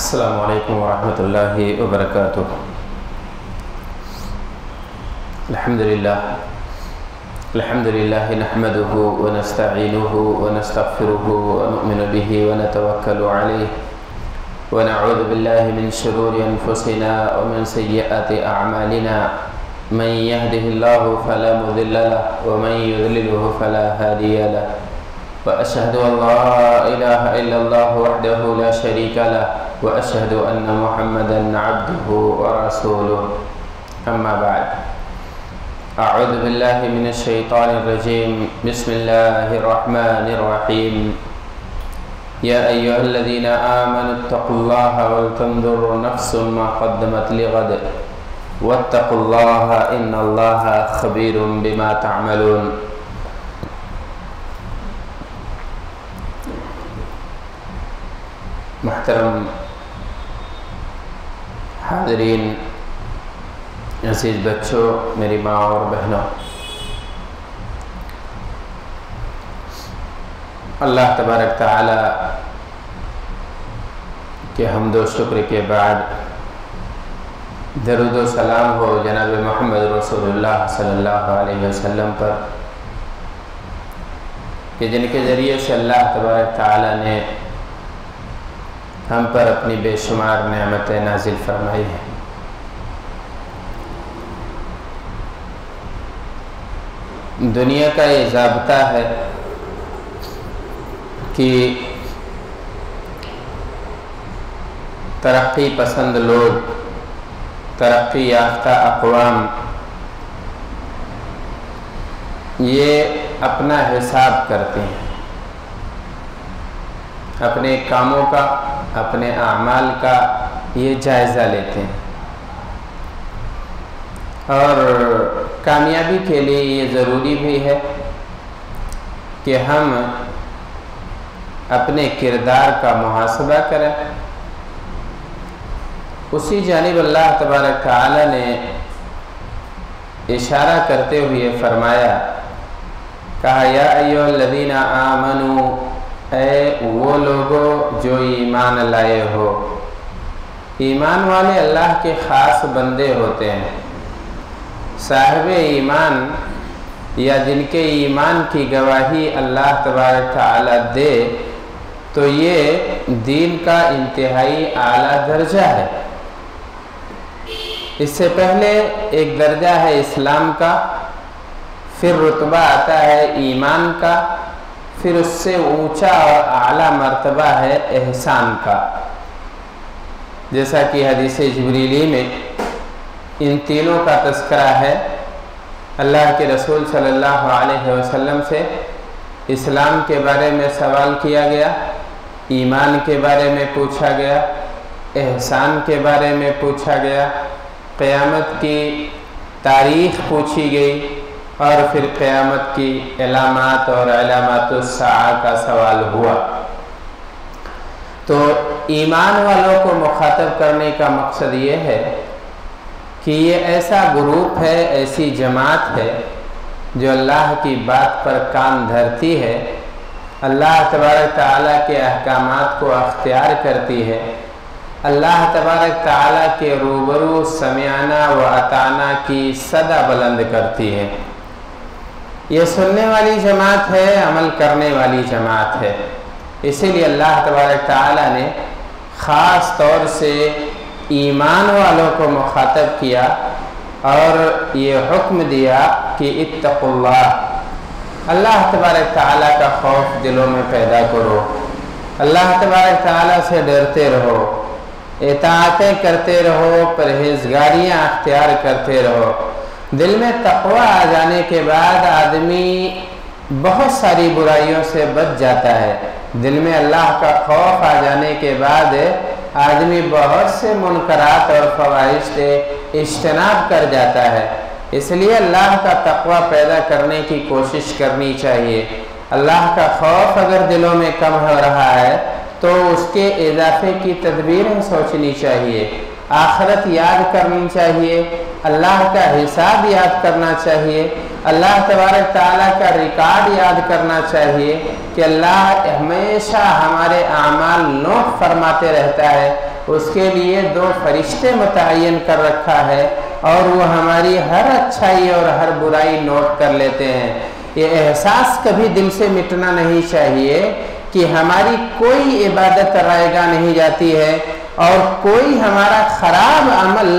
السلام علیکم ورحمۃ اللہ وبرکاتہ۔ الحمد للہ نحمده ونستعینه ونستغفره ونؤمن به ونتوکل علیہ ونعوذ باللہ من شرور انفسنا ومن سیئات اعمالنا من يهده الله فلا مضل له ومن يضلله فلا هادي له وأشهد أن لا إله إلا الله وحده لا شريك له وأشهد أن محمدا عبده ورسوله أما بعد أعوذ بالله من الشيطان الرجيم بسم الله الرحمن الرحيم يا أيها الذين آمنوا اتقوا الله ولتنظر نفس ما قدمت لغد واتقوا الله إن الله خبير بما تعملون۔ محترم حاضرین، عزیز بچوں، میری ماں اور بہنوں، اللہ تبارک تعالی کے حمد و شکر کے بعد درود و سلام ہو جناب محمد رسول اللہ صلی اللہ علیہ وسلم پر، کہ جن کے ذریعے سے اللہ تبارک تعالی نے ہم پر اپنی بے شمار نعمتیں نازل فرمائی ہیں۔ دنیا کا یہ ضابطہ ہے کہ ترقی پسند لوگ، ترقی یافتہ اقوام یہ اپنا حساب کرتے ہیں، اپنے کاموں کا، اپنے اعمال کا یہ جائزہ لیتے ہیں، اور کامیابی کے لیے یہ ضروری بھی ہے کہ ہم اپنے کردار کا محاسبہ کریں۔ اسی جانب اللہ تبارک تعالی نے اشارہ کرتے ہوئے فرمایا، کہا یا ایھا الذین آمنوا، اے وہ لوگوں جو ایمان لائے ہو۔ ایمان والے اللہ کے خاص بندے ہوتے ہیں۔ صاحب ایمان یا جن کے ایمان کی گواہی اللہ تبارک تعالی دے تو یہ دین کا انتہائی اعلیٰ درجہ ہے۔ اس سے پہلے ایک درجہ ہے اسلام کا، پھر رتبہ آتا ہے ایمان کا، پھر اس سے اونچا اور اعلیٰ مرتبہ ہے احسان کا، جیسا کہ حدیث جبریلی میں ان تینوں کا تذکرہ ہے۔ اللہ کے رسول صلی اللہ علیہ وسلم سے اسلام کے بارے میں سوال کیا گیا، ایمان کے بارے میں پوچھا گیا، احسان کے بارے میں پوچھا گیا، قیامت کی تاریخ پوچھی گئی، اور پھر قیامت کی علامات اور علامات الساعہ کا سوال ہوا۔ تو ایمان والوں کو مخاطب کرنے کا مقصد یہ ہے کہ یہ ایسا گروپ ہے، ایسی جماعت ہے جو اللہ کی بات پر کان دھرتی ہے، اللہ تبارک تعالیٰ کے احکامات کو اختیار کرتی ہے، اللہ تبارک تعالیٰ کے روبرو سمیانہ و اطاعنا کی صدا بلند کرتی ہے۔ یہ سننے والی جماعت ہے، عمل کرنے والی جماعت ہے۔ اسی لیے اللہ تبارک تعالیٰ نے خاص طور سے ایمان والوں کو مخاطب کیا اور یہ حکم دیا کہ اتقوا اللہ، اللہ تبارک تعالیٰ کا خوف دلوں میں پیدا کرو، اللہ تبارک تعالیٰ سے ڈرتے رہو، اطاعتیں کرتے رہو، پرہیزگاریاں اختیار کرتے رہو۔ دل میں تقوی آ جانے کے بعد آدمی بہت ساری برائیوں سے بچ جاتا ہے۔ دل میں اللہ کا خوف آ جانے کے بعد آدمی بہت سے منکرات اور فواحش سے اجتناب کر جاتا ہے۔ اس لیے اللہ کا تقوی پیدا کرنے کی کوشش کرنی چاہیے۔ اللہ کا خوف اگر دلوں میں کم ہو رہا ہے تو اس کے اضافے کی تدبیریں سوچنی چاہیے، آخرت یاد کرنی چاہیے، اللہ کا حساب یاد کرنا چاہیے، اللہ تبارک تعالیٰ کا ریکارڈ یاد کرنا چاہیے کہ اللہ ہمیشہ ہمارے اعمال نوٹ فرماتے رہتا ہے، اس کے لیے 2 فرشتے متعین کر رکھا ہے اور وہ ہماری ہر اچھائی اور ہر برائی نوٹ کر لیتے ہیں۔ یہ احساس کبھی دل سے مٹنا نہیں چاہیے کہ ہماری کوئی عبادت رائگاں نہیں جاتی ہے اور کوئی ہمارا خراب عمل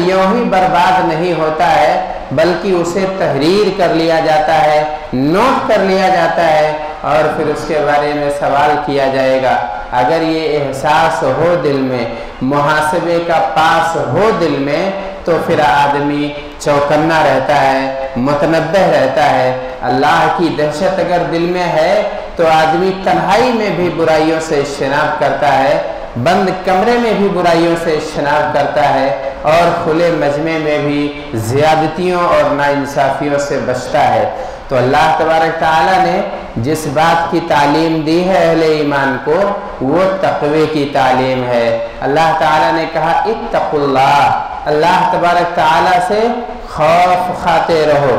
یوں ہی برباد نہیں ہوتا ہے، بلکہ اسے تحریر کر لیا جاتا ہے، نوٹ کر لیا جاتا ہے اور پھر اس کے بارے میں سوال کیا جائے گا۔ اگر یہ احساس ہو دل میں، محاسبے کا پاس ہو دل میں، تو پھر آدمی چوکنا رہتا ہے، متنبہ رہتا ہے۔ اللہ کی دہشت اگر دل میں ہے تو آدمی تنہائی میں بھی برائیوں سے اجتناب کرتا ہے، بند کمرے میں بھی برائیوں سے اجتناب کرتا ہے اور کھلے مجمع میں بھی زیادتیوں اور ناانصافیوں سے بچتا ہے۔ تو اللہ تبارک تعالیٰ نے جس بات کی تعلیم دی ہے اہل ایمان کو، وہ تقوی کی تعلیم ہے۔ اللہ تعالیٰ نے کہا اتقوا اللہ، اللہ تبارک تعالیٰ سے خوف کھاتے رہو۔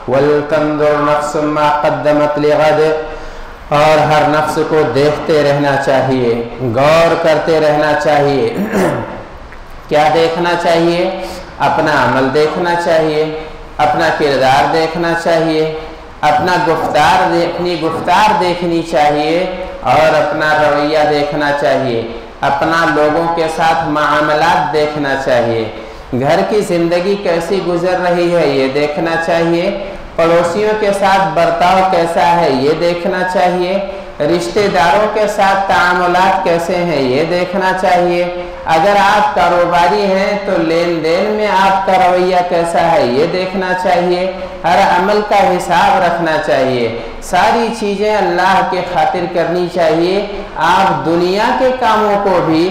وَلْتَنْظُرْ نَفْسٌ مَا قَدَّمَتْ لِغَدٍ، اور ہر نفس کو دیکھتے رہنا چاہیے، غور کرتے رہنا چاہیے۔ کیا دیکھنا چاہیے؟ اپنا عمل دیکھنا چاہیے، اپنا کردار دیکھنا چاہیے، اپنی گفتار دیکھنی چاہیے اور اپنا رویہ دیکھنا چاہیے، اپنا لوگوں کے ساتھ معاملات دیکھنا چاہیے، گھر کی زندگی کیسی گزر رہی ہے یہ دیکھنا چاہیے، پڑوسیوں کے ساتھ برتاؤ کیسا ہے یہ دیکھنا چاہیے، رشتہ داروں کے ساتھ تعاملات کیسے ہیں یہ دیکھنا چاہیے، اگر آپ کاروباری ہیں تو لین دین میں آپ کا رویہ کیسا ہے یہ دیکھنا چاہیے، ہر عمل کا حساب رکھنا چاہیے، ساری چیزیں اللہ کے خاطر کرنی چاہیے۔ آپ دنیا کے کاموں کو بھی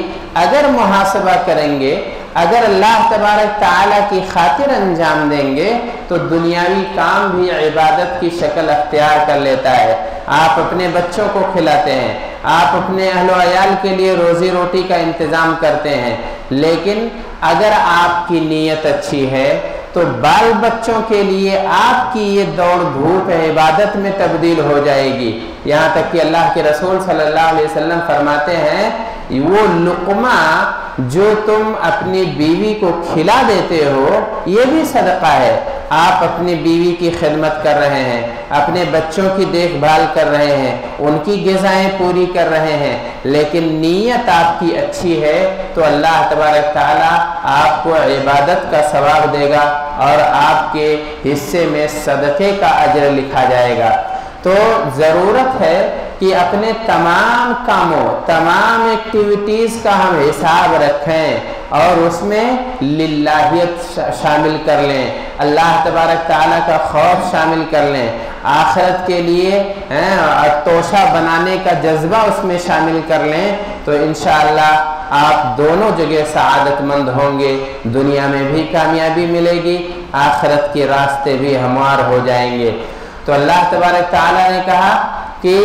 اگر محاسبہ کریں گے، اگر اللہ تبارک تعالیٰ کی خاطر انجام دیں گے تو دنیاوی کام بھی عبادت کی شکل اختیار کر لیتا ہے۔ آپ اپنے بچوں کو کھلاتے ہیں، آپ اپنے اہل و عیال کے لیے روزی روٹی کا انتظام کرتے ہیں، لیکن اگر آپ کی نیت اچھی ہے تو بال بچوں کے لیے آپ کی یہ دوڑ دھوپ عبادت میں تبدیل ہو جائے گی۔ یہاں تک کہ اللہ کے رسول صلی اللہ علیہ وسلم فرماتے ہیں وہ لقمہ جو تم اپنی بیوی کو کھلا دیتے ہو یہ بھی صدقہ ہے۔ آپ اپنی بیوی کی خدمت کر رہے ہیں، اپنے بچوں کی دیکھ بھال کر رہے ہیں، ان کی غذائیں پوری کر رہے ہیں، لیکن نیت آپ کی اچھی ہے تو اللہ تبارک تعالیٰ آپ کو عبادت کا ثواب دے گا اور آپ کے حصے میں صدقے کا اجر لکھا جائے گا۔ تو ضرورت ہے کہ اپنے تمام کاموں، تمام ایکٹیویٹیز کا ہم حساب رکھیں اور اس میں للہیت شامل کر لیں، اللہ تبارک تعالیٰ کا خوف شامل کر لیں، آخرت کے لیے توشہ بنانے کا جذبہ اس میں شامل کر لیں، تو انشاءاللہ آپ دونوں جگہ سعادت مند ہوں گے، دنیا میں بھی کامیابی ملے گی، آخرت کے راستے بھی ہموار ہو جائیں گے۔ تو اللہ تبارک تعالیٰ نے کہا کہ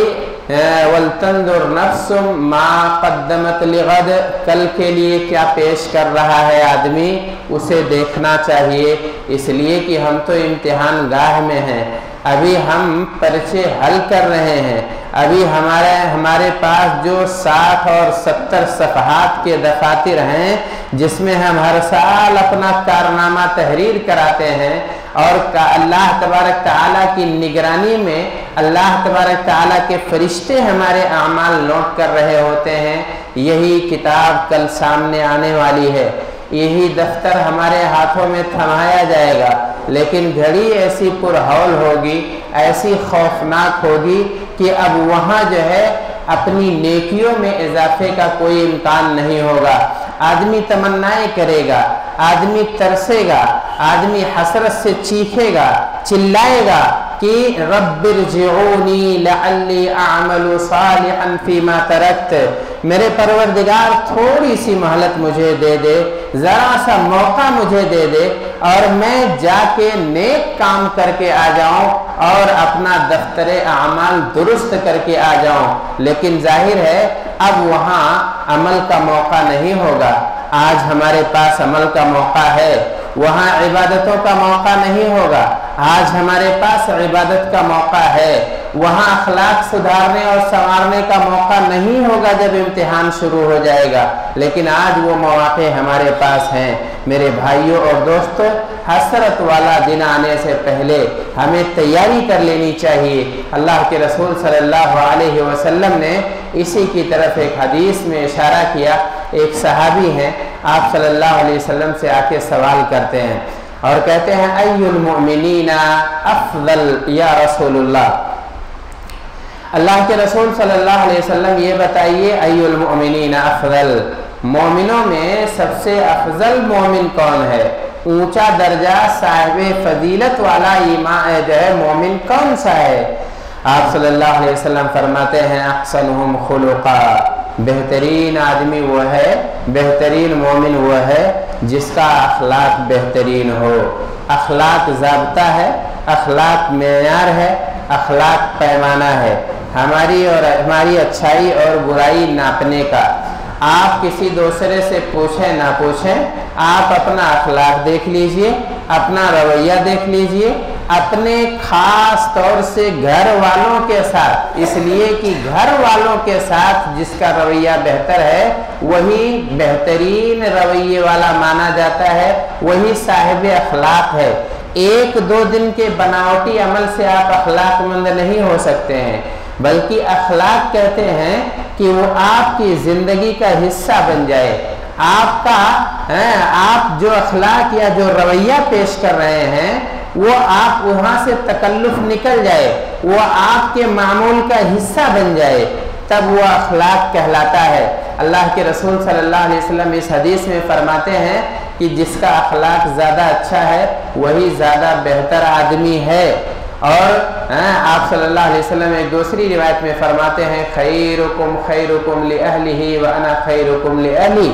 وَلْتَنْظُرْ نَفْسٌ مَا قَدَّمَتْ لِغَدٍ، کل کے لیے کیا پیش کر رہا ہے آدمی اسے دیکھنا چاہیے، اس لیے کہ ہم تو امتحان گاہ میں ہیں، ابھی ہم پرچے حل کر رہے ہیں، ابھی ہمارے پاس جو 60 اور 70 صفحات کے دفاتر ہیں جس میں ہم ہر سال اپنا کارنامہ تحریر کراتے ہیں اور اللہ تبارک تعالیٰ کی نگرانی میں اللہ تبارک تعالیٰ کے فرشتے ہمارے اعمال نوٹ کر رہے ہوتے ہیں۔ یہی کتاب کل سامنے آنے والی ہے، یہی دفتر ہمارے ہاتھوں میں تھمایا جائے گا، لیکن گھڑی ایسی پرہول ہوگی، ایسی خوفناک ہوگی کہ اب وہاں جو ہے اپنی نیکیوں میں اضافے کا کوئی امکان نہیں ہوگا۔ آدمی تمنائیں کرے گا، آدمی ترسے گا، آدمی حسرت سے چیخے گا، چلائے گا کہ رب ارجعونی لعلی اعمل صالحا فیما ترکت، میرے پروردگار تھوڑی سی مہلت مجھے دے دے، ذرا سا موقع مجھے دے دے اور میں جا کے نیک کام کر کے آ جاؤں اور اپنا دفتر اعمال درست کر کے آ جاؤں، لیکن ظاہر ہے اب وہاں عمل کا موقع نہیں ہوگا۔ آج ہمارے پاس عمل کا موقع ہے، وہاں عبادتوں کا موقع نہیں ہوگا۔ आज हमारे पास इबादत का मौका है, वहाँ अखलाक सुधारने और संवारने का मौका नहीं होगा जब इम्तिहान शुरू हो जाएगा, लेकिन आज वो मौके हमारे पास हैं। मेरे भाइयों और दोस्तों, हसरत वाला दिन आने से पहले हमें तैयारी कर लेनी चाहिए। अल्लाह के रसूल सल्लल्लाहु अलैहि वसल्लम ने इसी की तरफ एक हदीस में इशारा किया। एक सहाबी हैं, आप सल्लल्लाहु अलैहि वसल्लम से आके सवाल करते हैं और कहते हैं, अय्युल मुमिनीना अफजल या रसूलुल्लाह, अल्लाह के रसूल सल्लल्लाहु अलैहि वसल्लम ये बताइए, अय्युल मुमिनीना अफजल, मोमिनों में सबसे अफजल मोमिन कौन है? ऊंचा दर्जा साहिब फजीलत वाला ईमान जो है मोमिन कौन सा है? आप सल्लल्लाहु अलैहि वसल्लम फरमाते हैं, अहसनुहुम खुलुका, बेहतरीन आदमी वो है, बेहतरीन मोमिन वो है जिसका अखलाक बेहतरीन हो। अखलाक ज़ाब्ता है, अखलाक मेयार है, अखलाक पैमाना है हमारी और हमारी अच्छाई और बुराई नापने का। आप किसी दूसरे से पूछें ना पूछें, आप अपना अखलाक देख लीजिए, अपना रवैया देख लीजिए, अपने खास तौर से घर वालों के साथ, इसलिए कि घर वालों के साथ जिसका रवैया बेहतर है वही बेहतरीन रवैये वाला माना जाता है, वही साहिब अखलाक है। एक दो दिन के बनावटी अमल से आप अखलाकमंद नहीं हो सकते हैं, बल्कि अखलाक कहते हैं कि वो आपकी जिंदगी का हिस्सा बन जाए। आपका आप जो अखलाक या जो रवैया पेश कर रहे हैं वो आप वहाँ से तकल्लुफ निकल जाए, वो आपके मामूल का हिस्सा बन जाए, तब वो अखलाक कहलाता है। अल्लाह के रसूल सल्लल्लाहु अलैहि वसल्लम इस हदीस में फरमाते हैं कि जिसका अखलाक ज़्यादा अच्छा है वही ज़्यादा बेहतर आदमी है। और आप सल्लल्लाहु अलैहि वसल्लम एक दूसरी रिवायत में फरमाते हैं, खैरुकुम खैरुकुम li अहलिही व अना खैरुकुम li अहली,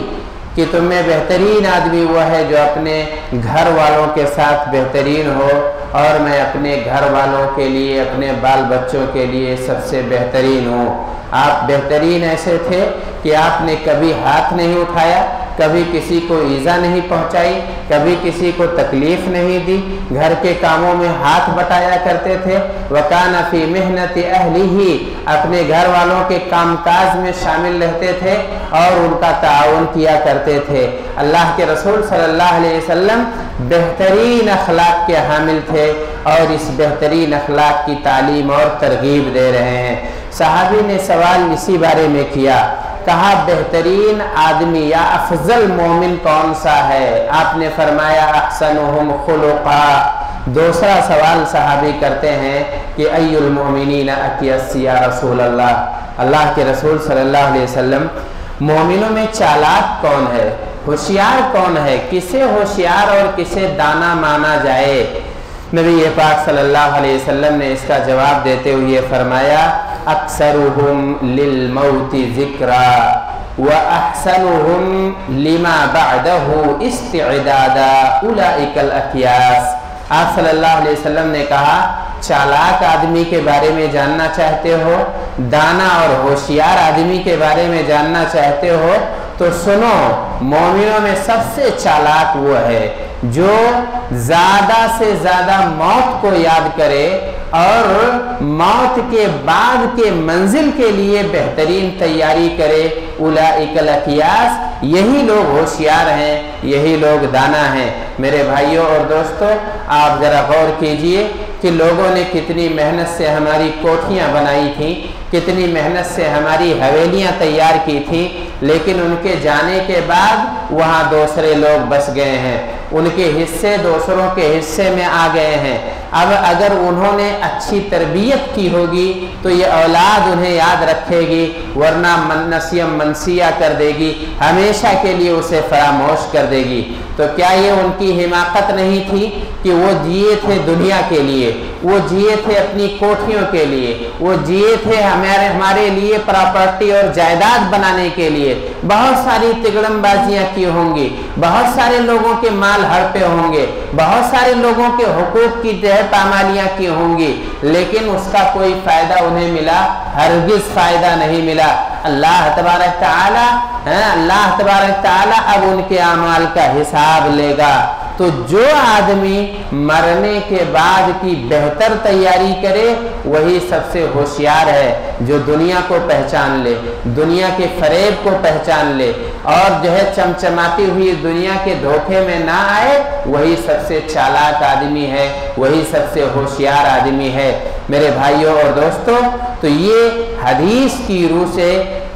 कि तुम में बेहतरीन आदमी वो है जो अपने घर वालों के साथ बेहतरीन हो, और मैं अपने घर वालों के लिए, अपने बाल बच्चों के लिए सबसे बेहतरीन हूँ। आप बेहतरीन ऐसे थे कि आपने कभी हाथ नहीं उठाया, कभी किसी को ईजा नहीं पहुंचाई, कभी किसी को तकलीफ नहीं दी, घर के कामों में हाथ बटाया करते थे। वकाना फी मेहनती अहलिही, अपने घर वालों के कामकाज में शामिल रहते थे और उनका ताउन किया करते थे। अल्लाह के रसूल सल्लल्लाहु अलैहि वसल्लम बेहतरीन अखलाक के हामिल थे और इस बेहतरीन अखलाक की तालीम और तरगीब दे रहे हैं। सहाबी ने सवाल इसी बारे में किया, कहा बेहतरीन आदमी या अफजल मोमिन कौन सा है? आपने फरमाया अहसनुहुम खुलुका। दूसरा सवाल सहाबी करते हैं कि अय्युल मोमिनीना अकियस या रसूल अल्लाह, अल्लाह के रसूल सल्लल्लाहु अलैहि वसल्लम, मोमिनों में चालाक कौन है, होशियार कौन है? किसे होशियार और किसे दाना माना जाए? नबी पाक सल्लल्लाहु अलैहि वसल्लम ने इसका जवाब देते हुए फरमाया, अक्सरुहुम लिल मौति ज़िक्रा व अहसनुहुम लिमा बअदहु इस्तिअदादा उलाइकल अकियास। आप सल्लल्लाहु अलैहि वसल्लम ने कहा, चालाक आदमी के बारे में जानना चाहते हो, दाना और होशियार आदमी के बारे में जानना चाहते हो, तो सुनो, मोमिनों में सबसे चालाक वो है जो ज़्यादा से ज़्यादा मौत को याद करे और मौत के बाद के मंजिल के लिए बेहतरीन तैयारी करे। उलाइकल अकियास, यही लोग होशियार हैं, यही लोग दाना हैं। मेरे भाइयों और दोस्तों, आप ज़रा गौर कीजिए कि लोगों ने कितनी मेहनत से हमारी कोठियाँ बनाई थी, कितनी मेहनत से हमारी हवेलियाँ तैयार की थी, लेकिन उनके जाने के बाद वहाँ दूसरे लोग बस गए हैं, उनके हिस्से दूसरों के हिस्से में आ गए हैं। अब अगर उन्होंने अच्छी तरबियत की होगी तो ये औलाद उन्हें याद रखेगी, वरना नसियम मनसिया कर देगी, हमेशा के लिए उसे फरामोश कर देगी। तो क्या ये उनकी हिमाकत नहीं थी कि वो जिए थे दुनिया के लिए, वो जिए थे अपनी कोठियों के लिए, वो जिए थे हमारे लिए प्रॉपर्टी और जायदाद बनाने के लिए। बहुत सारी तिगड़मबाजियां की होंगी, बहुत सारे लोगों के माल हड़पे होंगे, बहुत सारे लोगों के हुकूक की पामालियां की होंगी, लेकिन उसका कोई फायदा उन्हें मिला? हरगिज फायदा नहीं मिला। अल्लाह तबारक तआला अब उनके अमाल का हिसाब लेगा। تو جو آدمی مرنے کے بعد کی بہتر تیاری کرے وہی سب سے ہوشیار ہے، جو دنیا کو پہچان لے، دنیا کے فریب کو پہچان لے اور جو ہے چمچماتی ہوئی دنیا کے دھوکے میں نہ آئے، وہی سب سے چالاک آدمی ہے، وہی سب سے ہوشیار آدمی ہے۔ میرے بھائیوں اور دوستوں، تو یہ حدیث کی روح سے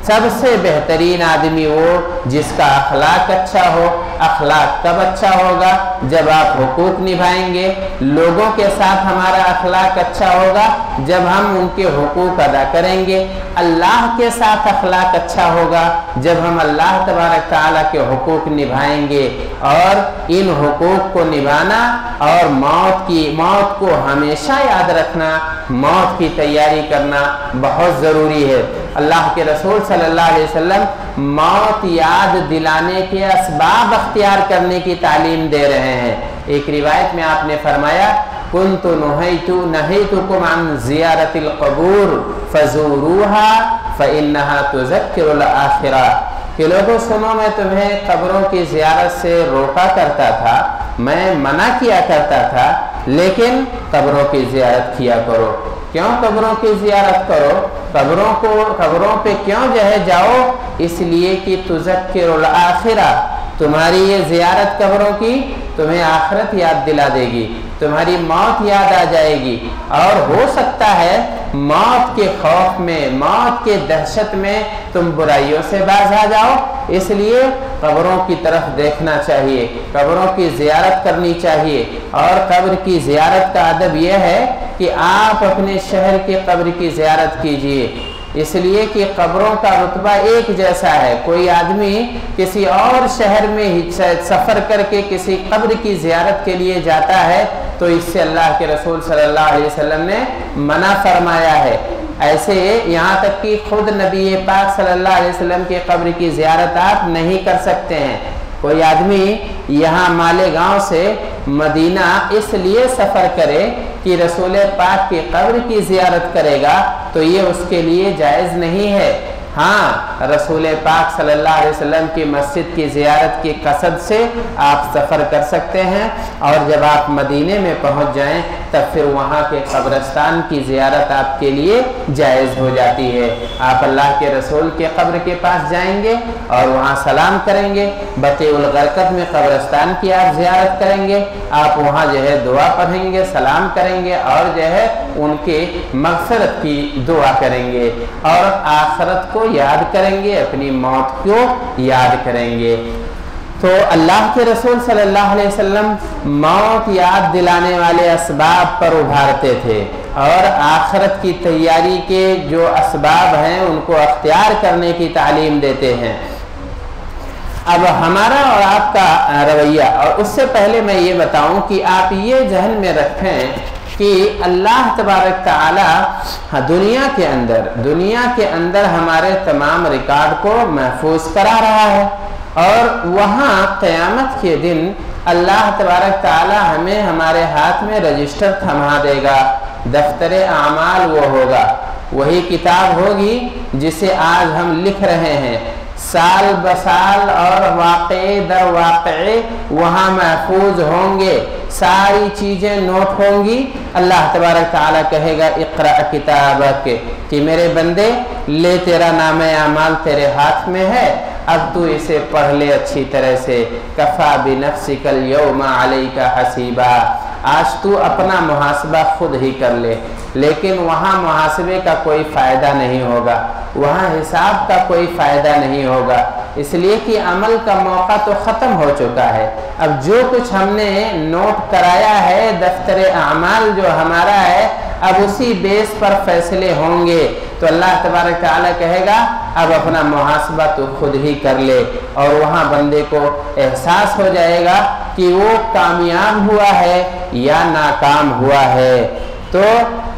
سب سے بہترین آدمی وہ جس کا اخلاق اچھا ہو۔ اخلاق کب اچھا ہوگا؟ جب آپ حقوق نبھائیں گے۔ لوگوں کے ساتھ ہمارا اخلاق اچھا ہوگا جب ہم ان کے حقوق ادا کریں گے۔ اللہ کے ساتھ اخلاق اچھا ہوگا جب ہم اللہ تبارک تعالیٰ کے حقوق نبھائیں گے، اور ان حقوق کو نبھانا اور موت کو ہمیشہ یاد رکھنا، موت کی تیاری کرنا بہت ضروری ہے۔ اللہ کے رسول صلی اللہ علیہ وسلم موت یاد دلانے کے اسباب اختیار کرنے کی تعلیم دے رہے ہیں۔ ایک روایت میں آپ نے فرمایا كنت نهيتكم عن زيارة القبور فزوروها فإنها تذكر الآخرة، کہ لوگوں سنو، میں تمہیں قبروں کی زیارت سے روکا کرتا تھا، میں منع کیا کرتا تھا، لیکن قبروں کی زیارت کیا کرو۔ کیوں قبروں کی زیارت کرو؟ قبروں پہ کیوں جاؤ؟ اس لیے کہ تذکر الآخرہ، تمہاری یہ زیارت قبروں کی تمہیں آخرت یاد دلا دے گی، تمہاری موت یاد آ جائے گی، اور ہو سکتا ہے موت کے خوف میں، موت کے دہشت میں تم برائیوں سے باز آ جاؤ۔ اس لیے قبروں کی طرف دیکھنا چاہیے، قبروں کی زیارت کرنی چاہیے۔ اور قبر کی زیارت کا ادب یہ ہے کہ آپ اپنے شہر کی قبر کی زیارت کیجئے، اس لیے کہ قبروں کا رتبہ ایک جیسا ہے۔ کوئی آدمی کسی اور شہر میں سفر کر کے کسی قبر کی زیارت کے لیے جاتا ہے تو اس سے اللہ کے رسول صلی اللہ علیہ وسلم نے منع فرمایا ہے۔ ایسے یہاں تک کہ خود نبی پاک صلی اللہ علیہ وسلم کے قبر کی زیارت آپ نہیں کر سکتے ہیں۔ کوئی آدمی یہاں مالیگاؤں سے مدینہ اس لیے سفر کرے کہ رسول پاک کی قبر کی زیارت کرے گا تو یہ اس کے لیے جائز نہیں ہے۔ ہاں، رسول پاک صلی اللہ علیہ وسلم کی مسجد کی زیارت کی قصد سے آپ سفر کر سکتے ہیں، اور جب آپ مدینے میں پہنچ جائیں تب پھر وہاں کے قبرستان کی زیارت آپ کے لیے جائز ہو جاتی ہے۔ آپ اللہ کے رسول کے قبر کے پاس جائیں گے اور وہاں سلام کریں گے، بقیع الغرقد میں قبرستان کی آپ زیارت کریں گے، آپ وہاں دعا پڑھیں گے، سلام کریں گے، اور ان کے مغفرت کی دعا کریں گے، اور آخرت کو یاد کریں گے، اپنی موت کو یاد کریں گے۔ تو اللہ کے رسول صلی اللہ علیہ وسلم موت یاد دلانے والے اسباب پر ابھارتے تھے، اور آخرت کی تیاری کے جو اسباب ہیں ان کو اختیار کرنے کی تعلیم دیتے ہیں۔ اب ہمارا اور آپ کا رویہ، اور اس سے پہلے میں یہ بتاؤں کہ آپ یہ ذہن میں رکھیں کہ اللہ تبارک تعالی دنیا کے اندر ہمارے تمام ریکارڈ کو محفوظ کرا رہا ہے، اور وہاں قیامت کے دن اللہ تبارک تعالی ہمیں ہمارے ہاتھ میں رجسٹر تھما دے گا، دفتر اعمال وہ ہوگا، وہی کتاب ہوگی جسے آج ہم لکھ رہے ہیں، سال بسال اور واقعے در واقعے وہاں محفوظ ہوں گے، ساری چیزیں نوٹ ہوں گی۔ اللہ تبارک تعالیٰ کہے گا اقرأ کتابک، کہ میرے بندے لے تیرا نام اعمال تیرے ہاتھ میں ہے، اب تو اسے پڑھ لے اچھی طرح سے، کفا بنفسک اليوم علیک حسیبا، آج تو اپنا محاسبہ خود ہی کر لے۔ لیکن وہاں محاسبے کا کوئی فائدہ نہیں ہوگا، وہاں حساب کا کوئی فائدہ نہیں ہوگا، اس لیے کہ عمل کا موقع تو ختم ہو چکا ہے۔ اب جو کچھ ہم نے نوٹ کرایا ہے، دفتر اعمال جو ہمارا ہے، اب اسی بیس پر فیصلے ہوں گے۔ تو اللہ تبارک تعالیٰ کہے گا اب اپنا محاسبہ تو خود ہی کر لے، اور وہاں بندے کو احساس ہو جائے گا کہ وہ کامیاب ہوا ہے یا ناکام ہوا ہے۔ تو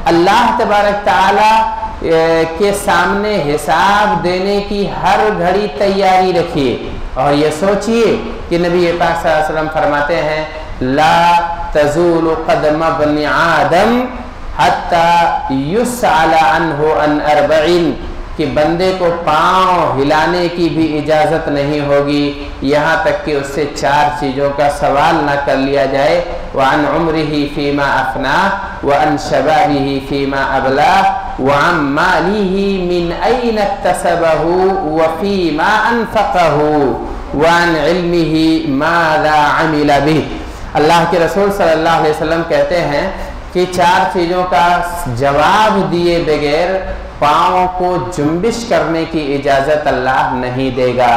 اللہ تبارک تعالیٰ کے سامنے حساب دینے کی ہر گھڑی تیاری رکھیے، اور یہ سوچئے کہ نبی پاک صلی اللہ علیہ وسلم فرماتے ہیں لا تزول قدم ابن آدم حتی یسأل عنہ عن 40، कि बंदे को पाँव हिलाने की भी इजाज़त नहीं होगी, यहाँ तक कि उससे 4 चीज़ों का सवाल ना कर लिया जाए। वअन उम्रिही फीमा अफना वअन शबाबिही फीमा अबला वअन मालिही मिन ऐन इक्तसबहु वफीमा अनफक़हु वअन इल्मिही माज़ा अमिल बिही। अल्लाह के रसूल सल्लल्लाहु अलैहि वसल्लम कहते हैं कि 4 चीज़ों का जवाब दिए बगैर पाँव को जुम्बिश करने की इजाज़त अल्लाह नहीं देगा।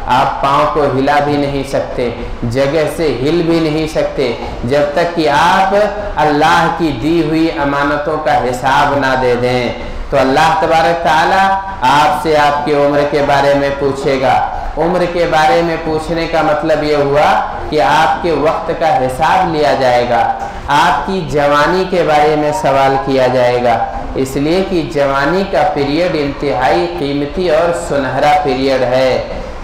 आप पाँव को हिला भी नहीं सकते, जगह से हिल भी नहीं सकते, जब तक कि आप अल्लाह की दी हुई अमानतों का हिसाब ना दे दें। तो अल्लाह तबारक ताला आपसे आपकी उम्र के बारे में पूछेगा। उम्र के बारे में पूछने का मतलब ये हुआ कि आपके वक्त का हिसाब लिया जाएगा। आपकी जवानी के बारे में सवाल किया जाएगा, इसलिए कि जवानी का पीरियड इंतहाई कीमती और सुनहरा पीरियड है।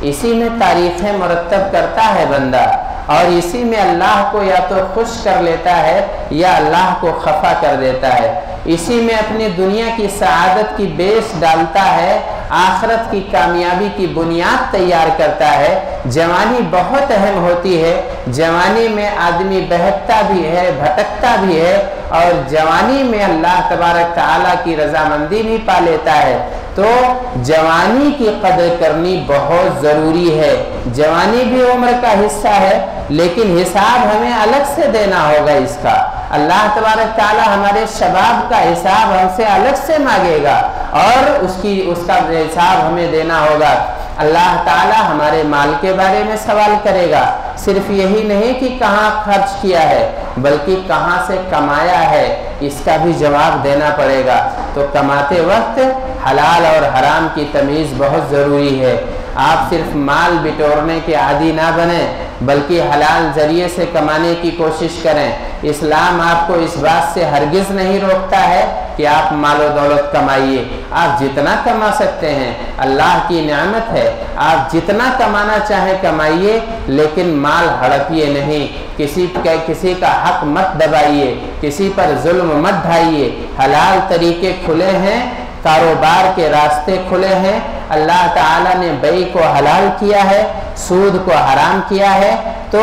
इसी में तारीखें मुरतब करता है बंदा, और इसी में अल्लाह को या तो खुश कर लेता है या अल्लाह को खफा कर देता है। इसी में अपनी दुनिया की सआदत की बेस डालता है, आखिरत की कामयाबी की बुनियाद तैयार करता है। जवानी बहुत अहम होती है। जवानी में आदमी बहकता भी है, भटकता भी है, और जवानी में अल्लाह तबारक ताला की रजामंदी भी पा लेता है। तो जवानी की कदर करनी बहुत ज़रूरी है। जवानी भी उम्र का हिस्सा है, लेकिन हिसाब हमें अलग से देना होगा इसका। अल्लाह तबारक ताला हमारे शबाब का हिसाब हमसे अलग से मांगेगा, और उसका हिसाब हमें देना होगा। अल्लाह ताला हमारे माल के बारे में सवाल करेगा। सिर्फ यही नहीं कि कहाँ खर्च किया है, बल्कि कहाँ से कमाया है, इसका भी जवाब देना पड़ेगा। तो कमाते वक्त हलाल और हराम की तमीज़ बहुत ज़रूरी है। आप सिर्फ माल बिटोरने के आदी ना बने, बल्कि हलाल ज़रिए से कमाने की कोशिश करें। इस्लाम आपको इस बात से हरगिज़ नहीं रोकता है कि आप मालो दौलत कमाइए। आप जितना कमा सकते हैं, अल्लाह की नेमत है, आप जितना कमाना चाहें कमाइए, लेकिन माल हड़पिए नहीं। किसी का हक मत दबाइए, किसी पर जुल्म मत ढाइए। हलाल तरीके खुले हैं, कारोबार के रास्ते खुले हैं। अल्लाह ताला ने बई को हलाल किया है, सूद को हराम किया है। तो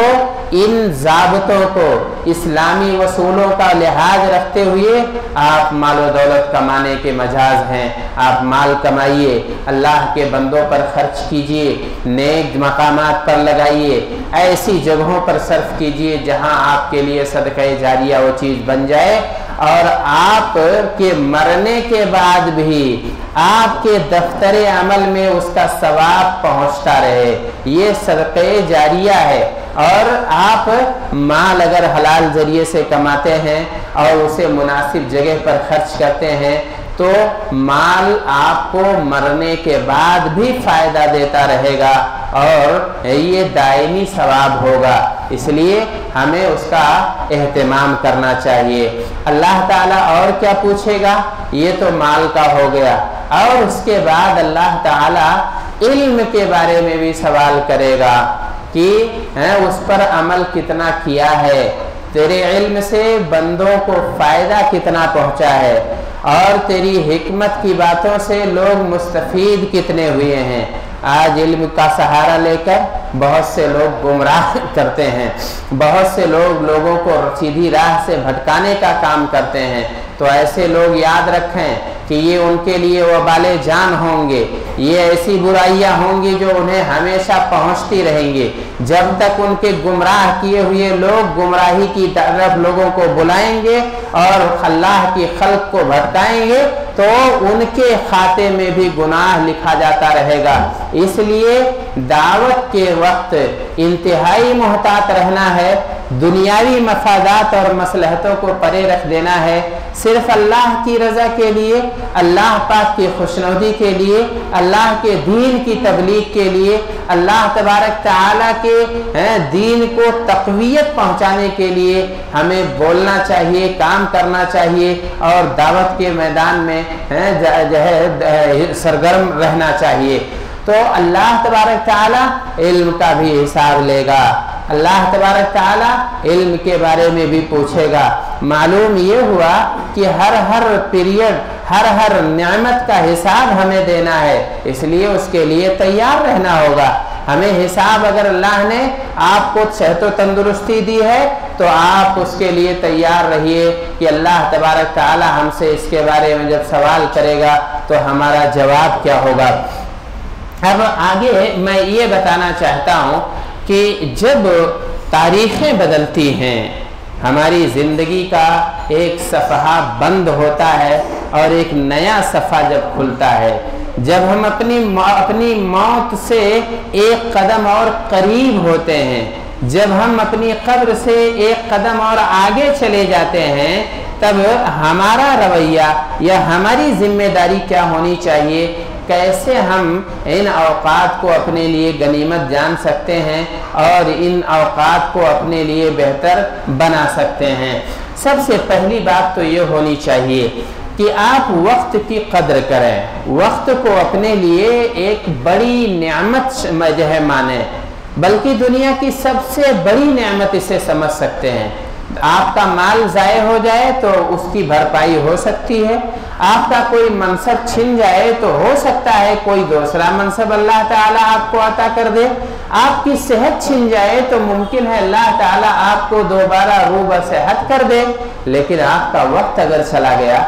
इन ज़ाबतों को, इस्लामी वसूलों का लिहाज रखते हुए आप मालो दौलत कमाने के मजाज हैं। आप माल कमाइए, अल्लाह के बंदों पर खर्च कीजिए, नेक मकामात पर लगाइए, ऐसी जगहों पर सर्फ कीजिए जहां आपके लिए सदक़े जारिया वो चीज़ बन जाए, और आपके मरने के बाद भी आपके दफ्तरे अमल में उसका सवाब पहुंचता रहे। ये सदक़े जारिया है। और आप माल अगर हलाल ज़रिए से कमाते हैं और उसे मुनासिब जगह पर खर्च करते हैं, तो माल आपको मरने के बाद भी फ़ायदा देता रहेगा, और ये दायमी सवाब होगा। इसलिए हमें उसका एहतमाम करना चाहिए। अल्लाह ताला और क्या पूछेगा? ये तो माल का हो गया, और उसके बाद अल्लाह ताला इल्म के बारे में भी सवाल करेगा कि उस पर अमल कितना किया है, तेरे इल्म से बंदों को फ़ायदा कितना पहुंचा है, और तेरी हिकमत की बातों से लोग मुस्तफ़ीद कितने हुए हैं। आज इल्म का सहारा लेकर बहुत से लोग गुमराह करते हैं, बहुत से लोग लोगों को सीधी राह से भटकाने का काम करते हैं। तो ऐसे लोग याद रखें कि ये उनके लिए वबाले जान होंगे। ये ऐसी बुराइयां होंगी जो उन्हें हमेशा पहुंचती रहेंगी। जब तक उनके गुमराह किए हुए लोग गुमराही की तरफ लोगों को बुलाएंगे और अल्लाह की खल्क को भटकाएंगे, तो उनके खाते में भी गुनाह लिखा जाता रहेगा। इसलिए दावत के वक्त इंतहाई मोहतात रहना है, दुनियावी मफादात और मसलहतों को परे रख देना है। सिर्फ अल्लाह की रज़ा के लिए, अल्लाह पाक की खुशनुदी के लिए, अल्लाह के दीन की तबलीग के लिए, अल्लाह तबारक ताला के दीन को तक़वियत पहुँचाने के लिए हमें बोलना चाहिए, काम करना चाहिए, और दावत के मैदान में सरगर्म रहना चाहिए। तो अल्लाह तबारक ताला इल्म का भी हिसाब लेगा। अल्लाह तबारक ताला इल्म के बारे में भी पूछेगा। मालूम ये हुआ कि हर पीरियड, हर नेमत का हिसाब हमें देना है, इसलिए उसके लिए तैयार रहना होगा। हमें हिसाब, अगर अल्लाह ने आपको सेहत व तंदुरुस्ती दी है तो आप उसके लिए तैयार रहिए कि अल्लाह तबारक ताला हमसे इसके बारे में जब सवाल करेगा तो हमारा जवाब क्या होगा। अब आगे मैं ये बताना चाहता हूँ कि जब तारीखें बदलती हैं, हमारी ज़िंदगी का एक सफ़हा बंद होता है और एक नया सफ़ा जब खुलता है, जब हम अपनी मौत से एक कदम और करीब होते हैं, जब हम अपनी कब्र से एक कदम और आगे चले जाते हैं, तब हमारा रवैया या हमारी जिम्मेदारी क्या होनी चाहिए, कैसे हम इन औकात को अपने लिए गनीमत जान सकते हैं और इन औकात को अपने लिए बेहतर बना सकते हैं। सबसे पहली बात तो ये होनी चाहिए कि आप वक्त की कदर करें, वक्त को अपने लिए एक बड़ी नेमत जो है माने, बल्कि दुनिया की सबसे बड़ी नेमत इसे समझ सकते हैं। आपका माल ज़ाय हो जाए तो उसकी भरपाई हो सकती है, आपका कोई मनसब छिन जाए तो हो सकता है कोई दूसरा मनसब अल्लाह ताला आपको अता कर दे, आपकी सेहत छिन जाए तो मुमकिन है अल्लाह ताला आपको दोबारा रूबा सेहत कर दे। लेकिन आपका वक्त अगर चला गया,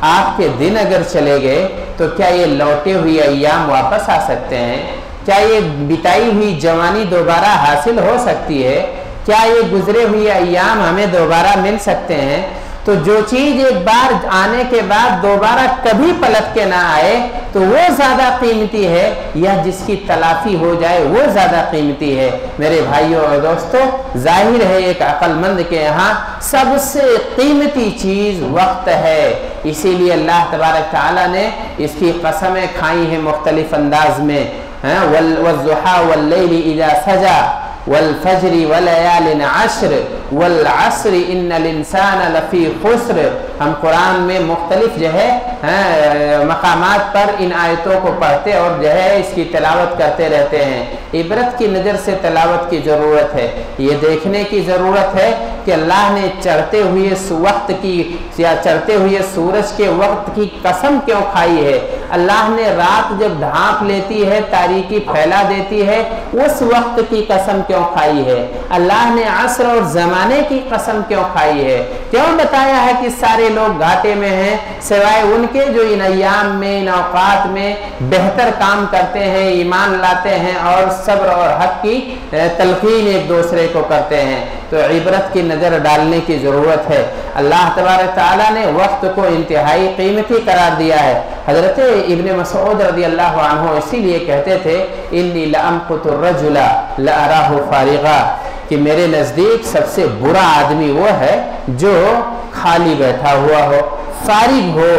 आपके दिन अगर चले गए, तो क्या ये लौटे हुए अय्याम वापस आ सकते हैं? क्या ये बिताई हुई जवानी दोबारा हासिल हो सकती है? क्या ये गुजरे हुए अय्याम हमें दोबारा मिल सकते हैं? तो जो चीज़ एक बार आने के बाद दोबारा कभी पलट के ना आए तो वो ज़्यादा कीमती है, या जिसकी तलाफी हो जाए वो ज़्यादा कीमती है। मेरे भाइयों और दोस्तों, जाहिर है एक अक्लमंद के यहाँ सबसे कीमती चीज़ वक्त है, इसीलिए अल्लाह तबारक ताला ने इसकी कसमें खाई हैं मुख्तलिफ अंदाज में। वज़्ज़ुहा वल्लैलि इज़ा सजा वल्फज्रि वलयालिन अश्र वल्अस्र इन्नल इंसान लफी खुस्र। हम कुरान में मुख्तलिफ जो है मकामात पर इन आयतों को पढ़ते और जो है इसकी तिलावत करते रहते हैं। इबरत की नज़र से तिलावत की ज़रूरत है, ये देखने की ज़रूरत है कि अल्लाह ने चढ़ते हुए वक्त की या चढ़ते हुए सूरज के वक्त की कसम क्यों खाई है। अल्लाह ने रात जब ढांप लेती है, तारीकी फैला देती है, उस वक्त की कसम क्यों खाई है। अल्लाह ने असर और ज़माने की कसम क्यों खाई है। क्यों बताया है कि सारे लोग घाटे में हैं, सिवाय उनके जो इन अय्याम में, इन औकात में बेहतर काम करते हैं, ईमान लाते हैं और सब्र और हक की तलकीन एक दूसरे को करते हैं। तो इबरत की नज़र डालने की ज़रूरत है। अल्लाह तबारक ताला ने वक्त को इंतहाई कीमती करार दिया है। हज़रत इब्न मसऊद रज़ी अल्लाह अन्हु इसीलिए कहते थे, इन्नी लअमकुतु रजुला लअराहु फारिगा, कि मेरे नज़दीक सबसे बुरा आदमी वो है जो खाली बैठा हुआ हो, फारिग हो,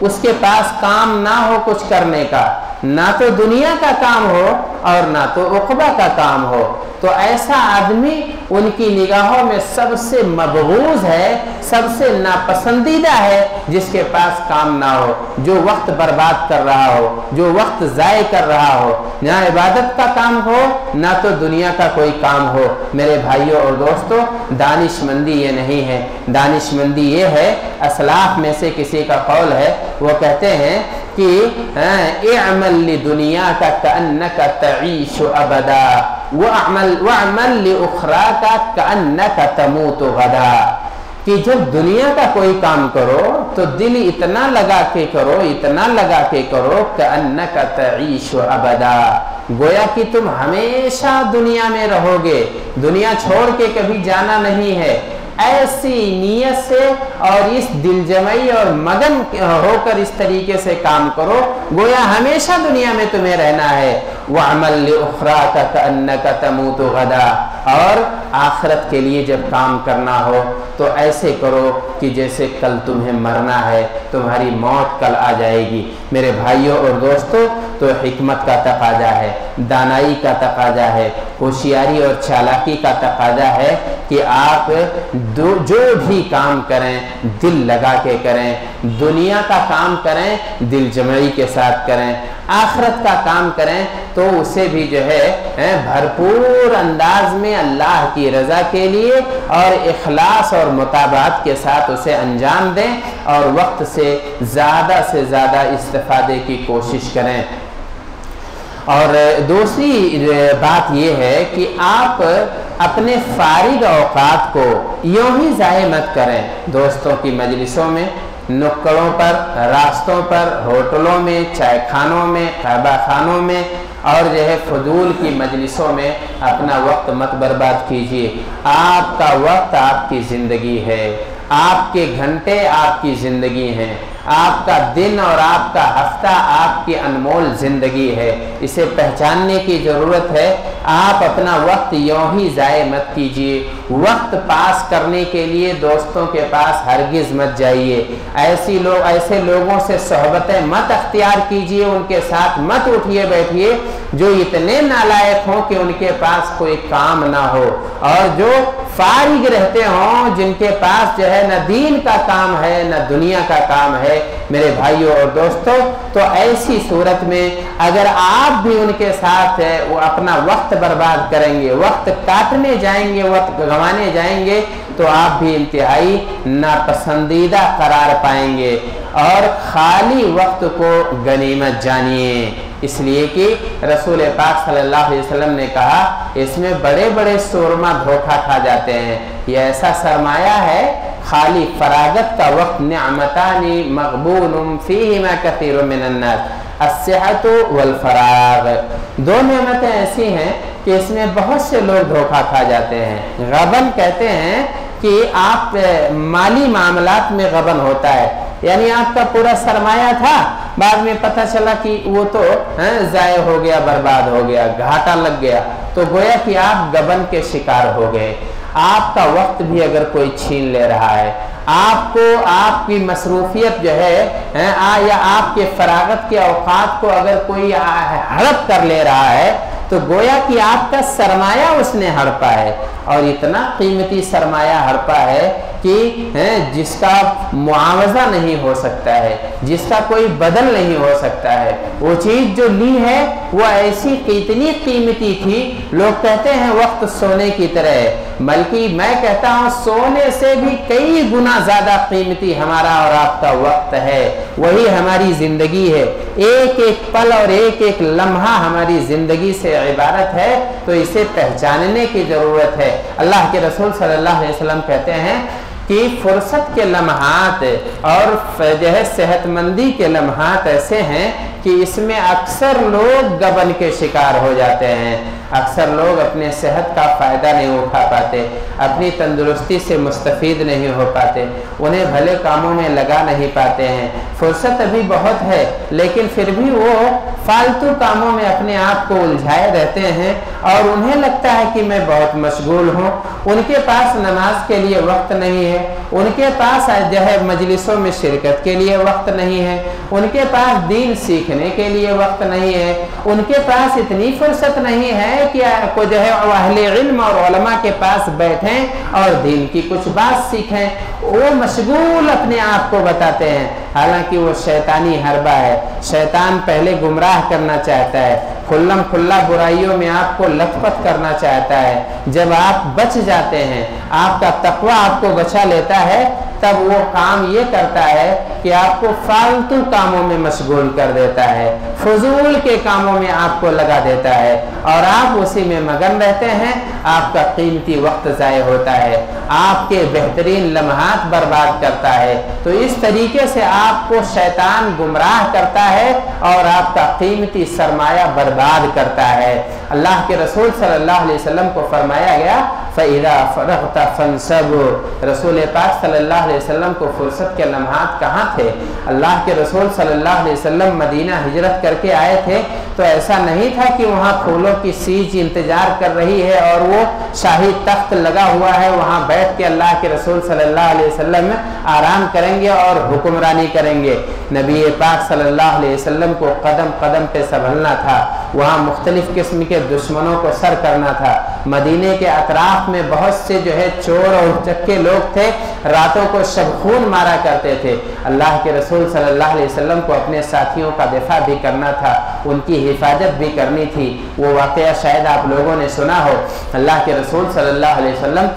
उसके पास काम ना हो कुछ करने का, ना तो दुनिया का काम हो और ना तो उक़बा का काम हो। तो ऐसा आदमी उनकी निगाहों में सबसे मबगूज़ है, सबसे नापसंदीदा है जिसके पास काम ना हो, जो वक्त बर्बाद कर रहा हो, जो वक्त ज़ाय कर रहा हो, ना इबादत का काम हो ना तो दुनिया का कोई काम हो। मेरे भाइयों और दोस्तों, दानिशमंदी ये नहीं है, दानिशमंदी ये है, असलाफ में से किसी का कौल है, वो कहते हैं कि इअमल लि दुनिया का कअन्नका तईशु अबदा वअमल लि उखरा का कअन्नका तमूतु गदा, कि जब दुनिया का कोई काम करो तो दिल इतना लगा के करो, इतना लगा के करो, कअन्नका तईशु अबदा, गोया कि तुम हमेशा दुनिया में रहोगे, दुनिया छोड़ के कभी जाना नहीं है। ऐसी नीयत से और इस दिलजमई और मगन होकर इस तरीके से काम करो गोया हमेशा दुनिया में तुम्हें रहना है। वअमल लि उखरा का कअन्नका तमूतु गदा, और आखिरत के लिए जब काम करना हो तो ऐसे करो कि जैसे कल तुम्हें मरना है, तुम्हारी मौत कल आ जाएगी। मेरे भाइयों और दोस्तों, तो हिकमत का तकाजा है, दानाई का तकाजा है, होशियारी और चालाकी का तकाजा है कि आप जो भी काम करें दिल लगा के करें, दुनिया का काम करें दिल जमई के साथ करें, آخرت کا کام کریں تو اسے بھی جو ہے بھرپور انداز میں اللہ کی رضا کے لیے اور اخلاص اور مطابعت کے ساتھ اسے انجام دیں اور وقت سے زیادہ استفادے کی کوشش کریں۔ اور دوسری بات یہ ہے کہ آپ اپنے فارغ اوقات کو یوں ہی ضائع مت کریں، دوستوں کی مجلسوں میں، نکڑوں پر، راستوں پر، ہوٹلوں میں، چائے خانوں میں، خیبہ خانوں میں اور جو ہے فضول کی مجلسوں میں اپنا وقت مت برباد کیجیے۔ آپ کا وقت آپ کی زندگی ہے، آپ کے گھنٹے آپ کی زندگی ہیں، آپ کا دن اور آپ کا ہفتہ آپ کی انمول زندگی ہے، اسے پہچاننے کی ضرورت ہے۔ آپ اپنا وقت یوں ہی ضائع مت کیجیے، وقت پاس کرنے کے لیے دوستوں کے پاس ہرگز مت جائیے، ایسے لوگوں سے صحبتیں مت اختیار کیجیے، ان کے ساتھ مت اٹھیے بیٹھیے جو اتنے نالائق ہوں کہ ان کے پاس کوئی کام نہ ہو اور جو فارغ رہتے ہوں، جن کے پاس جو ہے نہ دین کا کام ہے نہ دنیا کا کام ہے۔ میرے بھائیوں اور دوستوں، تو ایسی صورت میں اگر آپ بھی ان کے ساتھ وہ اپنا وقت برباد کریں گے، وقت کاٹنے جائیں گے، وقت گنوانے جائیں گے تو آپ بھی انتہائی ناپسندیدہ قرار پائیں گے اور خالی وقت کو غنیمت جانیے، اس لیے کہ رسول پاک صلی اللہ علیہ وسلم نے کہا اس میں بڑے بڑے سورما دھوکہ کھا جاتے ہیں۔ یہ ایسا سرمایہ ہے خالی فراغت کا وقت، نعمتان مغبون فیہما کثیر من الناس الصحت والفراغ، دو نعمتیں ایسی ہیں کہ اس میں بہت سے لوگ دھوکہ کھا جاتے ہیں۔ غبن کہتے ہیں کہ آپ مالی معاملات میں غبن ہوتا ہے، یعنی آپ کا پورا سرمایہ تھا، بعد میں پتہ چلا کہ وہ تو ضائع ہو گیا، برباد ہو گیا، گھاٹا لگ گیا، تو گویا کہ آپ غبن کے شکار ہو گئے۔ آپ کا وقت بھی اگر کوئی چھین لے رہا ہے، آپ کو آپ کی مصروفیت جو ہے یا آپ کے فراغت کے اوقات کو اگر کوئی ہڑپ کر لے رہا ہے تو گویا کہ آپ کا سرمایہ اس نے ہڑپا ہے، اور اتنا قیمتی سرمایہ ہڑپا ہے کہ جس کا معاوضہ نہیں ہو سکتا ہے، جس کا کوئی بدل نہیں ہو سکتا ہے۔ وہ چیز جو لی ہے وہ ایسی اتنی قیمتی تھی، لوگ کہتے ہیں وقت سونے کی طرح ہے، بلکہ میں کہتا ہوں سونے سے بھی کئی گنا زیادہ قیمتی ہمارا اور آپ کا وقت ہے، وہی ہماری زندگی ہے، ایک ایک پل اور ایک ایک لمحہ ہماری زندگی سے عبارت ہے، تو اسے پہچاننے کی ضرورت ہے۔ اللہ کے رسول صلی اللہ علیہ وسلم کہتے ہیں کہ فرصت کے لمحات اور جو ہے صحت مندی کے لمحات ایسے ہیں کہ اس میں اکثر لوگ غبن کے شکار ہو جاتے ہیں، اکثر لوگ اپنے صحت کا فائدہ نہیں اٹھا پاتے، اپنی تندرستی سے مستفید نہیں ہو پاتے، انہیں بھلے کاموں میں لگا نہیں پاتے ہیں۔ فرصت ابھی بہت ہے لیکن پھر بھی وہ فالتو کاموں میں اپنے آپ کو الجھائے رہتے ہیں اور انہیں لگتا ہے کہ میں بہت مشغول ہوں، ان کے پاس نماز کے لیے وقت نہیں ہے، ان کے پاس جو ہے مجلسوں میں شرکت کے لیے وقت نہیں ہے، ان کے پاس دین سیکھنے کے لیے وقت نہیں ہے، ان کے پاس اتنی فرصت نہیں ہے کہ جو ہے اہل علم اور علماء کے پاس بیٹھیں اور دین کی کچھ بات سیکھیں۔ وہ مشغول اپنے آپ کو بتاتے ہیں، حالانکہ وہ شیطانی حربہ ہے۔ شیطان پہلے گمراہ کرنا چاہتا ہے، کھلم کھلا برائیوں میں آپ کو لت پت کرنا چاہتا ہے۔ جب آپ بچ جاتے ہیں، آپ کا تقوی آپ کو بچا لیتا ہے، تب وہ کام یہ کرتا ہے کہ آپ کو فالتو کاموں میں مشغول کر دیتا ہے، فضول کے کاموں میں آپ کو لگا دیتا ہے اور آپ اسی میں مگن رہتے ہیں، آپ کا قیمتی وقت ضائع ہوتا ہے، آپ کے بہترین لمحات برباد کرتا ہے۔ تو اس طریقے سے آپ کو شیطان گمراہ کرتا ہے اور آپ کا قیمتی سرمایہ برباد کرتا ہے۔ اللہ کے رسول صلی اللہ علیہ وسلم کو فرمایا گیا فَإِذَا فَرَغْتَ فَانْصَبْ، رسول پاک صلی اللہ علیہ وسلم کو فرصت کے لمحات کہاں تھے؟ اللہ کے رسول صلی اللہ علیہ وسلم مدینہ ہجرت کر کے آئے تھے تو ایسا نہیں تھا کہ وہاں پھولوں کی سیج انتظار کر رہی ہے اور وہ شاہی تخت لگا ہوا ہے، وہاں بیٹھ کے اللہ کے رسول صلی اللہ علیہ وسلم آرام کریں گے اور حکمرانی کریں گے۔ نبی پاک صلی اللہ علیہ وسلم کو قدم قدم پہ سنبھلنا تھا، وہاں مختلف قسم کے دشمنوں کو سر کرنا تھا۔ مدینے کے اطراف میں بہت سے جو ہے چور اور چکے لوگ تھے، راتوں کو شب خون مارا کرتے تھے۔ اللہ کے رسول صلی اللہ علیہ وسلم کو اپنے ساتھیوں کا دفاع بھی کرنا تھا، ان की हिफाजत भी करनी थी। वो वाक़या शायद आप लोगों ने सुना हो। अल्लाह के रसूल सल्लल्लाहु अलैहि वसल्लम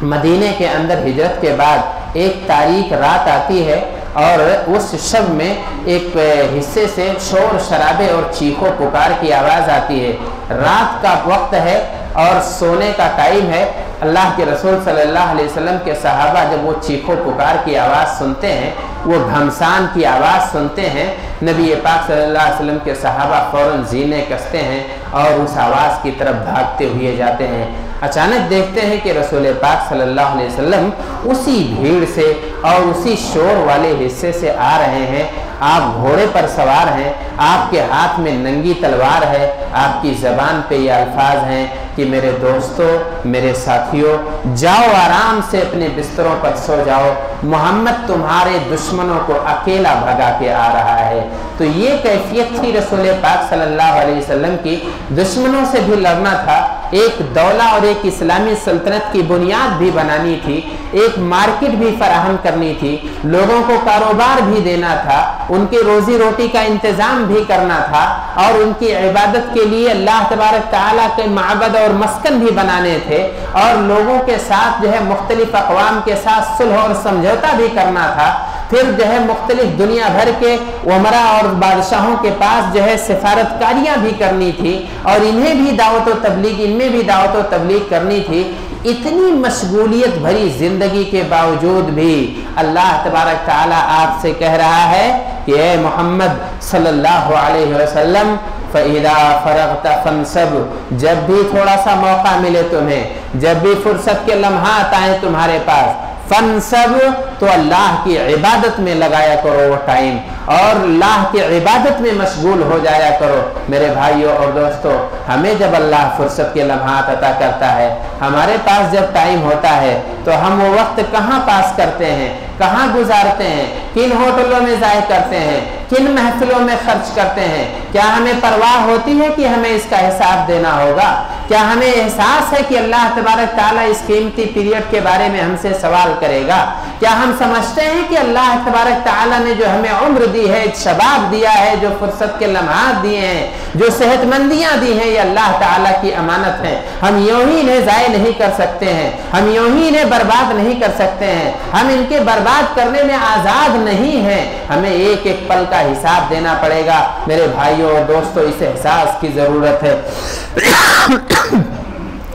मदीने के अंदर हिजरत के बाद एक तारीख रात आती है और उस शब में एक हिस्से से शोर शराबे और चीखों पुकार की आवाज़ आती है। रात का वक्त है और सोने का टाइम है। अल्लाह के रसूल सल्लल्लाहु अलैहि वसल्लम के सहाबा जब वो चीखों पुकार की आवाज़ सुनते हैं, वो घमसान की आवाज़ सुनते हैं, नबी पाक सल्लल्लाहु अलैहि वसल्लम के सहाबा फ़ौरन जीने कसते हैं और उस आवाज़ की तरफ भागते हुए जाते हैं। अचानक देखते हैं कि रसूल पाक सल्लल्लाहु अलैहि वसल्लम उसी भीड़ से और उसी शोर वाले हिस्से से आ रहे हैं। आप घोड़े पर सवार हैं, आपके हाथ में नंगी तलवार है, आपकी ज़बान पे ये अल्फाज हैं कि मेरे दोस्तों, मेरे साथियों, जाओ आराम से अपने बिस्तरों पर सो जाओ, मोहम्मद तुम्हारे दुश्मनों को अकेला भगा के आ रहा है। तो ये कैफियत थी रसूल पाक सल्लल्लाहु अलैहि वसल्लम की। दुश्मनों से भी लड़ना था, एक दौला और एक इस्लामी सल्तनत की बुनियाद भी बनानी थी, एक मार्केट भी फराहम करनी थी, लोगों को कारोबार भी देना था, उनकी रोजी रोटी का इंतजाम भी करना था और उनकी इबादत के लिए अल्लाह तबारक ताला के माबद और मस्कन भी बनाने थे और लोगों के साथ जो है मुख्तलिफ अक़वाम के साथ सुलह और समझौता भी करना था। फिर जो है मुख्तलिफ दुनिया भर के उमरा और बादशाहों के पास जो है सिफारतकारियाँ भी करनी थी और इन्हें भी दावत व तबलीग, इनमें भी दावत व तबलीग करनी थी। इतनी मशगूलियत भरी जिंदगी के बावजूद भी अल्लाह तबारक ताला आपसे कह रहा है कि ए मोहम्मद सल्लल्लाहु अलैहि वसल्लम फ़इज़ा फ़रग़्त फ़ंसब, जब भी थोड़ा सा मौका मिले तुम्हें, जब भी फुर्सत के लम्हात आए तुम्हारे पास, फंसब तो अल्लाह की इबादत में लगाया करो वो टाइम और अल्लाह की इबादत में मशगूल हो जाया करो। मेरे भाइयों और दोस्तों, हमें जब अल्लाह फुर्सत के लम्हात अता करता है, हमारे पास जब टाइम होता है तो हम वो वक्त कहाँ पास करते हैं, कहाँ गुजारते हैं, किन होटलों में ज़ाय करते हैं, किन महफिलों में खर्च करते हैं। क्या हमें परवाह होती है कि हमें इसका हिसाब देना होगा? क्या हमें एहसास है कि अल्लाह तबारक ताला इस कीमती पीरियड के बारे में हमसे सवाल करेगा? क्या हम समझते हैं कि अल्लाह तबारक ताला ने जो हमें उम्र दी है, शबाब दिया है, जो फुर्सत के लम्हात दिए हैं, जो सेहतमंदियाँ दी हैं, ये अल्लाह ताला की अमानत है। हम यूं ही इन्हें ज़ाय नहीं कर सकते हैं, हम यूं ही इन्हें बर्बाद नहीं कर सकते हैं, हम इनके बर्बाद करने में आज़ाद नहीं हैं। हमें एक एक पल का हिसाब देना पड़ेगा। मेरे भाइयों और दोस्तों, इस एहसास की ज़रूरत है।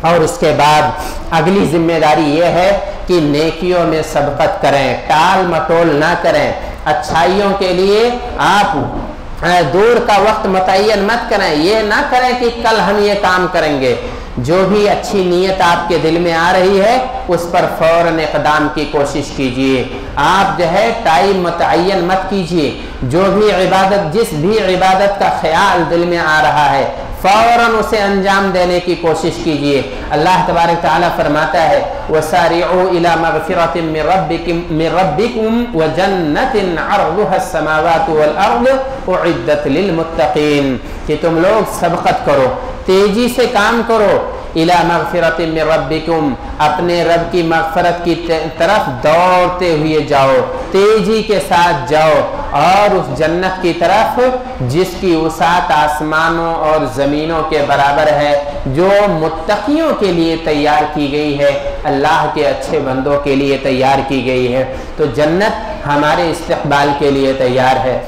और उसके बाद अगली जिम्मेदारी ये है कि नेकियों में सबकत करें, टाल मटोल ना करें। अच्छाइयों के लिए आप दूर का वक्त मुतय्यन मत करें। ये ना करें कि कल हम ये काम करेंगे। जो भी अच्छी नीयत आपके दिल में आ रही है उस पर फौरन इक़दाम की कोशिश कीजिए। आप जो है टाइम मुतय्यन मत कीजिए। जो भी इबादत, जिस भी इबादत का ख्याल दिल में आ रहा है, फौरन उसे अंजाम देने की कोशिश कीजिए। अल्लाह तबारक ताला फरमाता है, वसारिउ इला मग़फ़िरतिन मिन रब्बिकुम व जन्नतिन अर्दुहा अस्समावातु वल अर्दु उइद्दत लिल मुत्तक़ीन, कि तुम लोग सबकत करो, तेजी से काम करो। इला मग़फ़िरतिन मिन रब्बिकुम, अपने रब की मग़फ़रत की तरफ दौड़ते हुए जाओ, तेजी के साथ जाओ, और उस जन्नत की तरफ जिसकी वसात आसमानों और ज़मीनों के बराबर है, जो मुत्तक़ियों के लिए तैयार की गई है, अल्लाह के अच्छे बंदों के लिए तैयार की गई है। तो जन्नत हमारे इस्तक़बाल के लिए तैयार है।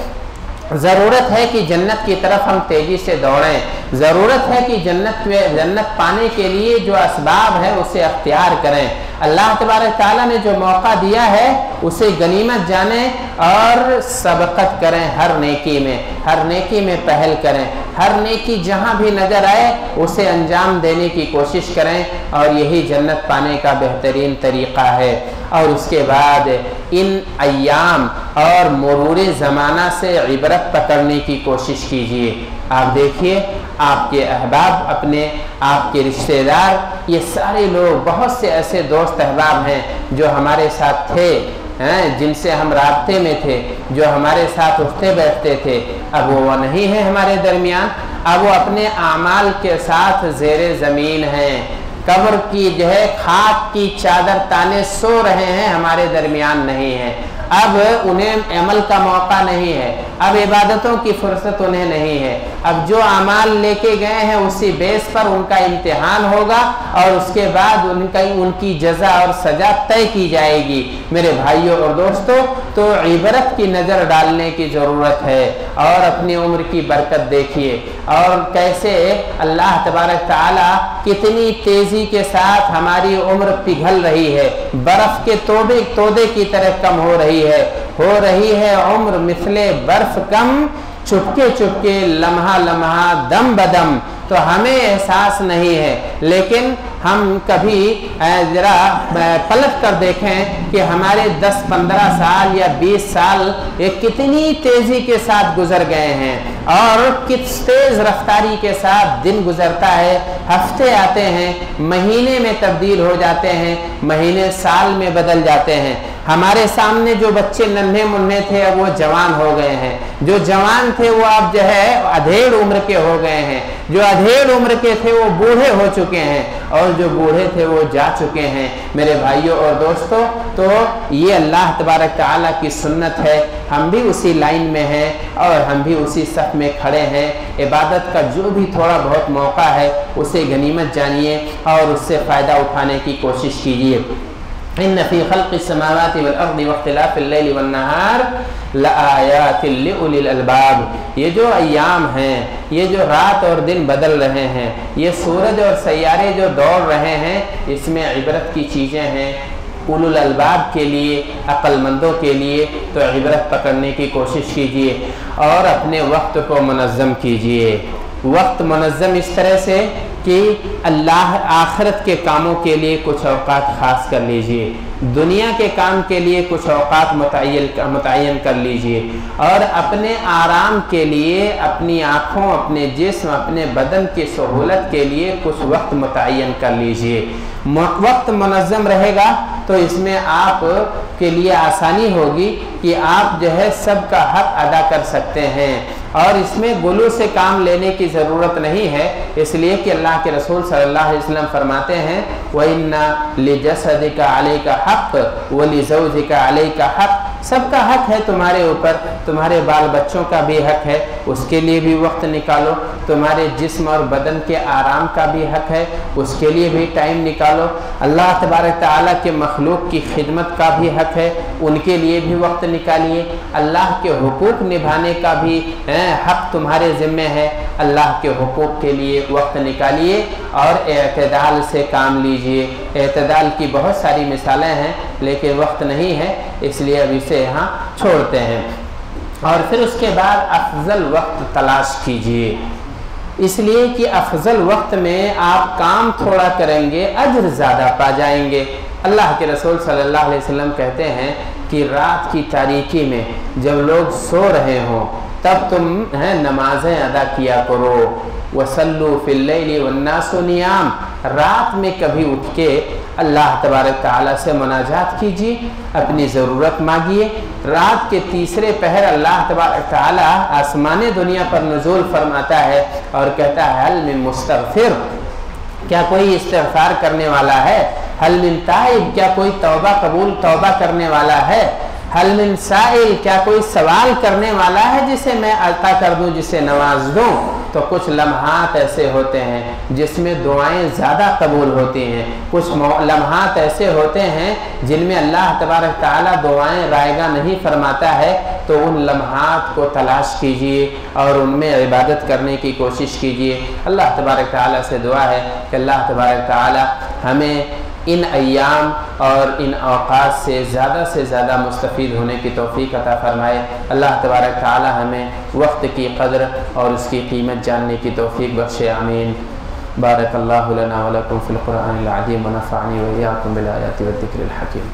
ज़रूरत है कि जन्नत की तरफ हम तेज़ी से दौड़ें। ज़रूरत है कि जन्नत पाने के लिए जो असबाब है उसे अख्तियार करें। अल्लाह तबारक ताला ने जो मौका दिया है उसे गनीमत जाने और सबकत करें। हर नेकी में पहल करें। हर नेकी जहाँ भी नज़र आए उसे अंजाम देने की कोशिश करें, और यही जन्नत पाने का बेहतरीन तरीक़ा है। और उसके बाद इन अय्याम और मरूरे ज़माना से इबरत पकड़ने की कोशिश कीजिए। आप देखिए, आपके अहबाब, अपने आपके रिश्तेदार, ये सारे लोग, बहुत से ऐसे दोस्त अहबाब हैं जो हमारे साथ थे, जिनसे हम राब्ते में थे, जो हमारे साथ उठते बैठते थे, अब वो नहीं है हमारे दरमियान। अब वो अपने आमाल के साथ ज़ेरे ज़मीन हैं, कब्र की जो है खाक की चादर ताने सो रहे हैं, हमारे दरमियान नहीं है। अब उन्हें अमल का मौका नहीं है, अब इबादतों की फुर्सत उन्हें नहीं है। अब जो अमाल लेके गए हैं उसी बेस पर उनका इम्तिहान होगा और उसके बाद उनकी जजा और सजा तय की जाएगी। मेरे भाइयों और दोस्तों, तो इबरत की नज़र डालने की ज़रूरत है और अपनी उम्र की बरकत देखिए और कैसे अल्लाह तबारक ताला कितनी तेज़ी के साथ हमारी उम्र पिघल रही है, बर्फ़ के तोदे की तरह कम हो रही है उम्र मिसले बर्फ़ कम, चुपके चुपके लम्हा लम्हा दम बदम। तो हमें एहसास नहीं है, लेकिन हम कभी ज़रा पलट कर देखें कि हमारे 10-15 साल या 20 साल ये कितनी तेज़ी के साथ गुजर गए हैं और किस तेज़ रफ्तारी के साथ दिन गुजरता है। हफ्ते आते हैं, महीने में तब्दील हो जाते हैं, महीने साल में बदल जाते हैं। हमारे सामने जो बच्चे नन्हे मुन्ने थे अब वो जवान हो गए हैं, जो जवान थे वो अब जो है अधेड़ उम्र के हो गए हैं, जो अधेड़ उम्र के थे वो बूढ़े हो चुके हैं और जो बूढ़े थे वो जा चुके हैं। मेरे भाइयों और दोस्तों, तो ये अल्लाह तबारक ताला की सुन्नत है, हम भी उसी लाइन में हैं और हम भी उसी सफ में खड़े हैं। इबादत का जो भी थोड़ा बहुत मौका है उसे गनीमत जानिए और उससे फ़ायदा उठाने की कोशिश कीजिए। इन्न फी खल्क़िस समावाति वल अर्दि वख्तिलाफ़िल लैलि वन नहार लआयातिल लिउलिल अलबाब। ये जो अय्याम हैं, ये जो रात और दिन बदल रहे हैं, ये सूरज और सैयारे जो दौड़ रहे हैं, इसमें इबरत की चीज़ें हैं। उलुल अलबाब के लिए, अक्लमंदों के लिए तो इबरत पकड़ने की कोशिश कीजिए और अपने वक्त को मुनज़्ज़म कीजिए। वक्त मुनज़्ज़म इस तरह से कि अल्लाह आखिरत के कामों के लिए कुछ औकात ख़ास कर लीजिए, दुनिया के काम के लिए कुछ औकात मुतय्यन कर लीजिए और अपने आराम के लिए, अपनी आँखों, अपने जिस्म, अपने बदन की सहूलत के लिए कुछ वक्त मुतय्यन कर लीजिए। वक्त मुनज़्ज़म रहेगा तो इसमें आप के लिए आसानी होगी कि आप जो है सबका हक अदा कर सकते हैं और इसमें गुलू से काम लेने की ज़रूरत नहीं है, इसलिए कि अल्लाह के रसूल सल्लल्लाहु अलैहि वसल्लम फरमाते हैं व इन्ना लिजसदिका अलैका हक़ व लिज़ौजिका अलैका हक़। सबका हक है तुम्हारे ऊपर, तुम्हारे बाल बच्चों का भी हक है, उसके लिए भी वक्त निकालो। तुम्हारे जिस्म और बदन के आराम का भी हक है, उसके लिए भी टाइम निकालो। अल्लाह तबारक ताला के मखलूक की खिदमत का भी हक है, उनके लिए भी वक्त निकालिए। अल्लाह के हुकूक निभाने का भी हक तुम्हारे ज़िम्मे है, अल्लाह के हुकूक के लिए वक्त निकालिए और एतदाल से काम लीजिए। एतदाल की बहुत सारी मिसालें हैं लेकिन वक्त नहीं है, इसलिए अब इसे यहाँ छोड़ते हैं। और फिर उसके बाद अफजल वक्त तलाश कीजिए, इसलिए कि अफजल वक्त में आप काम थोड़ा करेंगे, अजर ज़्यादा पा जाएंगे। अल्लाह के रसूल सल्लल्लाहु अलैहि वसल्लम कहते हैं कि रात की तारीकी में जब लोग सो रहे हों तब तुम नमाजें अदा किया करो। वसल्लु फिल लैलि वन्नासु नियाम, रात में कभी उठ के अल्लाह तबारक ताला से मुनाजात कीजिए, अपनी ज़रूरत मांगिए। रात के तीसरे पहर अल्लाह तबारक ताला आसमाने दुनिया पर नुज़ूल फरमाता है और कहता है हल मिन मुस्तग़फ़िर, क्या कोई इस्तिग़फ़ार करने वाला है? हल मिन ताइब, क्या कोई तौबा करने वाला है? हल मिन साइल, क्या कोई सवाल करने वाला है जिसे मैं अता कर दूं, जिसे नवाज दूं? तो कुछ लम्हात ऐसे होते हैं जिसमें दुआएं ज़्यादा कबूल होती हैं, कुछ लम्हात ऐसे होते हैं जिनमें अल्लाह तबारक ताला दुआएं रायगा नहीं फरमाता है। तो उन लम्हात को तलाश कीजिए और उनमें इबादत करने की कोशिश कीजिए। अल्लाह तबारक ताला से दुआ है कि अल्लाह तबारक ताला हमें इन अय्याम और इन औकात से ज़्यादा मुस्तफ़ीद होने की तौफ़ीक़ अता फ़रमाए। अल्लाह तबारक ताला हमें वक्त की क़द्र और उसकी कीमत जानने की तौफ़ीक़ बख्शे, आमीन। बारकल्लाहु लना व लकुम फ़िल क़ुरआनिल अज़ीम व नफ़अनी व इय्याकुम बिल आयाति व ज़िक्रिल हकीम।